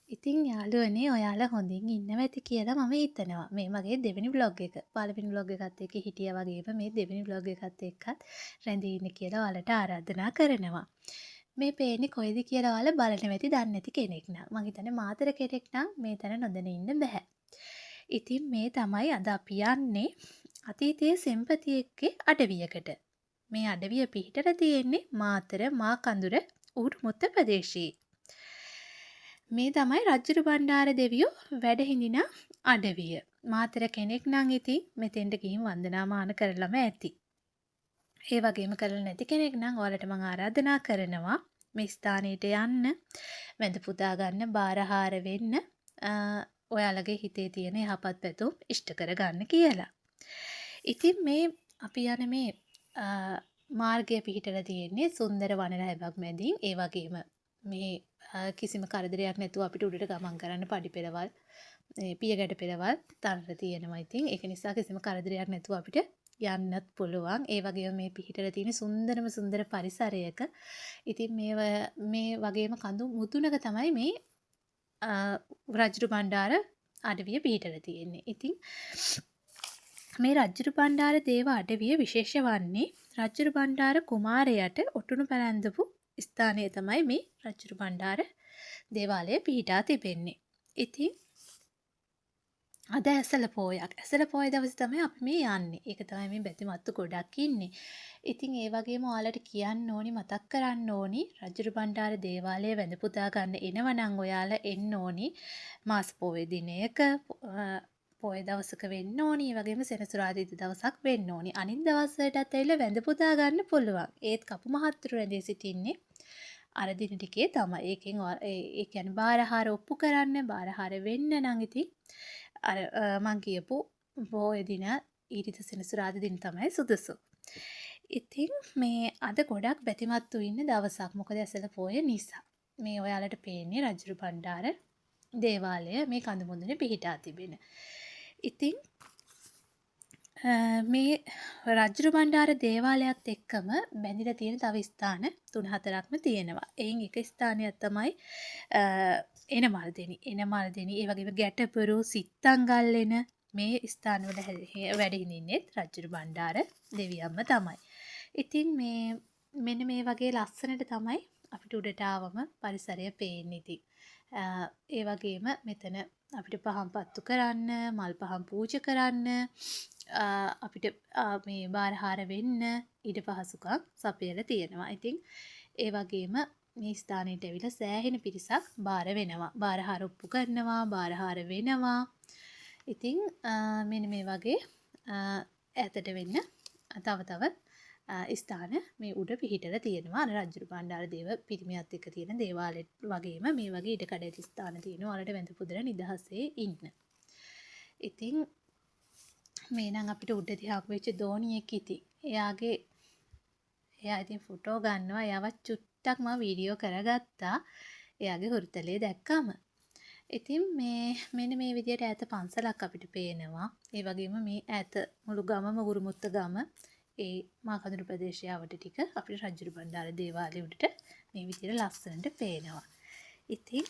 ඉතින් යාළුවනේ ඔයාලා හොඳින් ඉන්නවා ඇති කියලා මම හිතනවා. මේ මගේ දෙවෙනි බ්ලොග් එක. පළවෙනි බ්ලොග් එකත් එක්ක හිටියා වගේම මේ දෙවෙනි බ්ලොග් එකත් එක්කත් රැඳී ඉන්න කියලා ඔයාලට ආරාධනා කරනවා. මේ පේන්නේ කොයිද කියලා ඔයාලා බලන්න ඇති දන්නේ නැති කෙනෙක් නම්. මං හිතන්නේ මාතර කෙනෙක් නම් මේ තැන නොදැන ඉන්න බෑ. ඉතින් මේ තමයි අද අපි යන්නේ අතීතයේ සෙම්පතියෙක්ගේ අඩවියකට. මේ අඩවිය පිහිටලා තියෙන්නේ මාතර මාකඳුර ඌරුමුත්ත ප්‍රදේශයේ. මේ තමයි රජ්ජුරු බණ්ඩාර දෙවියෝ වැඩ හිඳින අඩවිය. මාතර කෙනෙක් නම් ඉතින් මෙතෙන්ට ගිහින් වන්දනාමාන කරලම ඇති. ඒ වගේම කරලා නැති කෙනෙක් නම් ඔයාලට මම ආරාධනා කරනවා මේ ස්ථානෙට යන්න, වැඳ පුදා ගන්න, බාරහාර වෙන්න, ඔයාලගේ හිතේ තියෙන යහපත් පැතුම් ඉෂ්ට කරගන්න කියලා. ඉතින් මේ අපි යන මේ මාර්ගය පිහිටලා තියෙන්නේ සුන්දර වනරැබක් මැදින්. ඒ වගේම මේ කිසිම කරදරයක් නැතුව අපිට උඩට ගමන් කරන්න පඩි පෙරවල් පියගැට පෙරවල් තනර තියෙනවා. ඉතින් ඒක නිසා කිසිම කරදරයක් නැතුව අපිට යන්නත් පුළුවන්. ඒ වගේම මේ පිහිටලා තියෙන සුන්දර පරිසරයක ඉතින් මේ වගේම කඳු මුදුනක තමයි මේ රජ්ජුරු බණ්ඩාර අඩවිය පිහිටලා තියෙන්නේ. ඉතින් මේ රජ්ජුරු බණ්ඩාර දේව අඩවිය විශේෂ වන්නේ රජ්ජුරු බණ්ඩාර කුමාරයාට ඔටුනු පැලැන්දපු ස්ථානය තමයි මේ රජ්ජුරු බණ්ඩාර දේවාලය පිහිටා තිබෙන්නේ. ඉතින් අද ඇසළ පෝයක්. ඇසළ පෝය දවසේ තමයි අපි මේ යන්නේ. ඒක තමයි මේ බැතිමත්තු ගොඩක් ඉන්නේ. ඉතින් ඒ වගේම ඔයාලට කියන්න ඕනි මතක් කරන්න ඕනි රජ්ජුරු බණ්ඩාර දේවාලය වැඳ පුදා ගන්න එනවනම් ඔයාලා එන්න ඕනි මාස පෝය දිනයක පෝය දවසක වෙන්න ඕනි. ඒ වගේම සෙනසුරාදා දවසක් වෙන්න ඕනි. අනිත් දවස්වලටත් ඇවිල්ලා වැඳ පුදා ගන්න පුළුවන්. ඒත් කපු මහත්තුරු රැඳී සිටින්නේ අර දින ටිකේ තමයි. ඒකෙන් ඒ කියන්නේ බාරහාර ඔප්පු කරන්න, බාරහාර වෙන්න නම් ඉතින් අර මං කියපු පෝය දින ඊරිත සෙනසුරාදා දින තමයි සුදුසු. ඉතින් මේ අද ගොඩක් බැතිමත්තු ඉන්න දවසක්. මොකද ඇසළ පෝය නිසා. මේ ඔයාලට පේන්නේ රජ්ජුරු බණ්ඩාර දේවාලය මේ කඳු මුදුනේ පිහිටා තිබෙන. ඉතින් මේ රජ්ජුරු බණ්ඩාර දේවාලයත් එක්කම බැඳිලා තියෙන තව ස්ථාන 3-4ක්ම තියෙනවා. එයින් එක ස්ථානයක් තමයි එනමල්දෙනි. එනමල්දෙනි ඒ වගේම ගැටපුරු සිත්තංගල්ලෙන මේ ස්ථානවල වැඩ හිඳින්නේ රජ්ජුරු බණ්ඩාර දෙවියන්ම තමයි. ඉතින් මෙන්න මේ වගේ ලස්සනට තමයි අපිට උඩට ආවම පරිසරය පේන්නේ ඉතින්. ඒ වගේම මෙතන අපිට පහන් පත්තු කරන්න, මල් පහන් පූජා කරන්න, අපිට මේ බාරහාර වෙන්න ඉඩ පහසුකම් සපයලා තියෙනවා. ඉතින් ඒ වගේම මේ ස්ථානෙට ඇවිල්ලා සෑහෙන පිරිසක් බාර වෙනවා. බාරහාර ඔප්පු කරනවා, බාරහාර වෙනවා. ඉතින් මෙන්න මේ වගේ ඈතට වෙන්න තව ස්ථාන මේ උඩ පිහිටලා තියෙනවා. අර රජ්ජුරු බණ්ඩාර දේව පිරිමියත් එක්ක තියෙන දේවාලෙ වගේම මේ වගේ ඉඩ කඩ ඇති ස්ථාන තියෙනවා. ඔයාලට වැඳ පුදලා නිදහසේ ඉන්න. ඉතින් මේ නම් අපිට උඩදී හම්බ වෙච්ච දෝණියෙක් ඉතින්. එයා ඉතින් ෆොටෝ ගන්නවා. එයාවත් චුට්ටක් මම වීඩියෝ කරගත්තා. එයාගේ හුරුතලේ දැක්කම. ඉතින් මෙන්න මේ විදියට ඈත පන්සලක් අපිට පේනවා. ඒ වගේම මේ ඈත මුළු ගමම උරුමුත්ත ගම ඒ මාකඳුරු ප්‍රදේශයවට ටික අපිට රජ්ජුරු බණ්ඩාර දේවාලය උඩට මේ විදියට ලස්සනට පේනවා. ඉතින්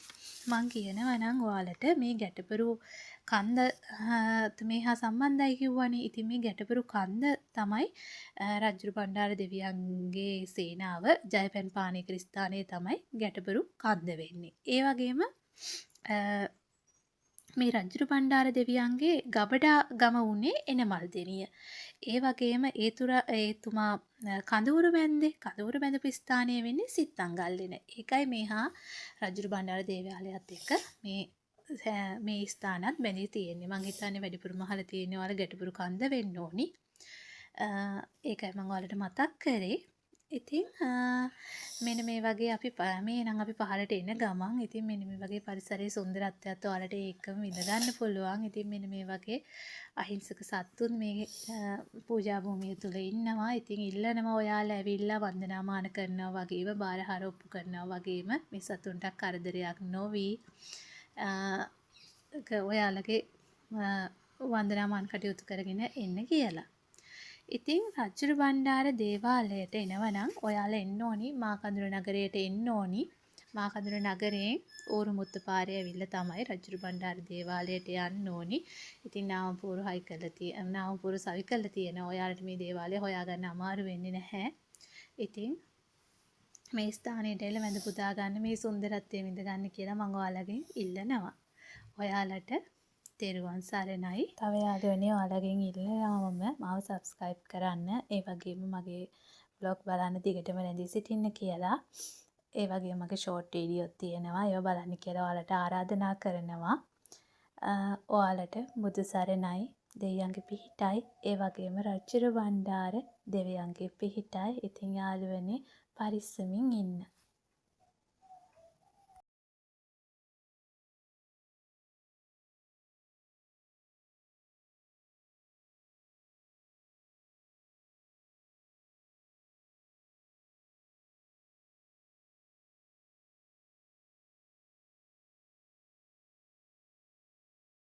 මං කියනවා නම් ඔයාලට මේ ගැටපරු කන්ද මේ හා සම්බන්ධයි කිව්වනේ. ඉතින් මේ ගැටපරු කන්ද තමයි රජ්ජුරු බණ්ඩාර දෙවියන්ගේ සේනාව ජයපැන් පානය කළ ස්ථානයේ තමයි ගැටපරු කන්ද වෙන්නේ. ඒ වගේම මේ රජ්ජුරු බණ්ඩාර දෙවියන්ගේ ගබඩා ගම වුණේ එනමල්දෙනිය. ඒ වගේම එතුමා කඳවුරු බැඳපු ස්ථානය වෙන්නේ සිත්තංගල්ලෙන. ඒකයි මේ හා රජ්ජුරු බණ්ඩාර දේවාලයත් එක්ක මේ ස්ථානත් බැඳී තියෙන්නේ. මං හිතන්නේ වැඩිපුරම අහලා තියෙන්නේ ඔයාලා ගැටපුරු කන්ද වෙන්න ඕනි. ඒකයි මම ඔයාලට මතක් කරේ. ඉතින් මෙන්න මේ වගේ අපි පහළට එන ගමන් ඉතින් මෙන්න මේ වගේ පරිසරයේ සුන්දරත්වයත් ඔයාලට ඒකම විඳ ගන්න පුළුවන්. ඉතින් මෙන්න මේ වගේ අහිංසක සත්තුන් මේ පූජා භූමිය තුල ඉන්නවා. ඉතින් ඉල්ලනවා ඔයාලා ඇවිල්ලා වන්දනාමාන කරනවා වගේම බාරහාර ඔප්පු කරනවා වගේම මේ සතුන්ට කරදරයක් නොවි ඔයාලගේ වන්දනාමාන කටයුතු කරගෙන එන්න කියලා. ඉතින් රජ්ජුරු බණ්ඩාර දේවාලයට එනවනම් ඔයාලා එන්න ඕනි මාකඳුරු නගරයට එන්න ඕනි මාකදුර නගරයෙන් ඌරුමුත්ත පාරේ ඇවිල්ලා තමයි රජුරු බණ්ඩාර දේවාලයට යන්න ඕනි. ඉතින් නාමපුවරු නාමපුවරු සවි කරලා තියෙනවා. ඔයාලට මේ දේවාලය හොයාගන්න අමාරු වෙන්නේ නැහැ. ඉතින් මේ ස්ථානයට එළ වැඳ පුදා ගන්න මේ සුන්දරත්වය විඳ ගන්න කියලා මම ඔයාලගෙන් ඉල්ලනවා. ඔයාලට තෙරුවන් සරණයි. තව යාළුවනේ ඔයාලගෙන් ඉල්ලනවා මාව subscribe කරන්න. ඒ වගේම මගේ vlog බලන්න දිගටම රැඳී සිටින්න කියලා. ඒ වගේම මගේ short videos තියෙනවා. ඒවා බලන්න කියලා ඔයාලට ආරාධනා කරනවා. ඔයාලට බුදු සරණයි. දෙවියන්ගේ පිහිටයි. ඒ වගේම රජුරු බණ්ඩාර දෙවියන්ගේ පිහිටයි. ඉතින් යාළුවනේ පරිස්සමින් ඉන්න.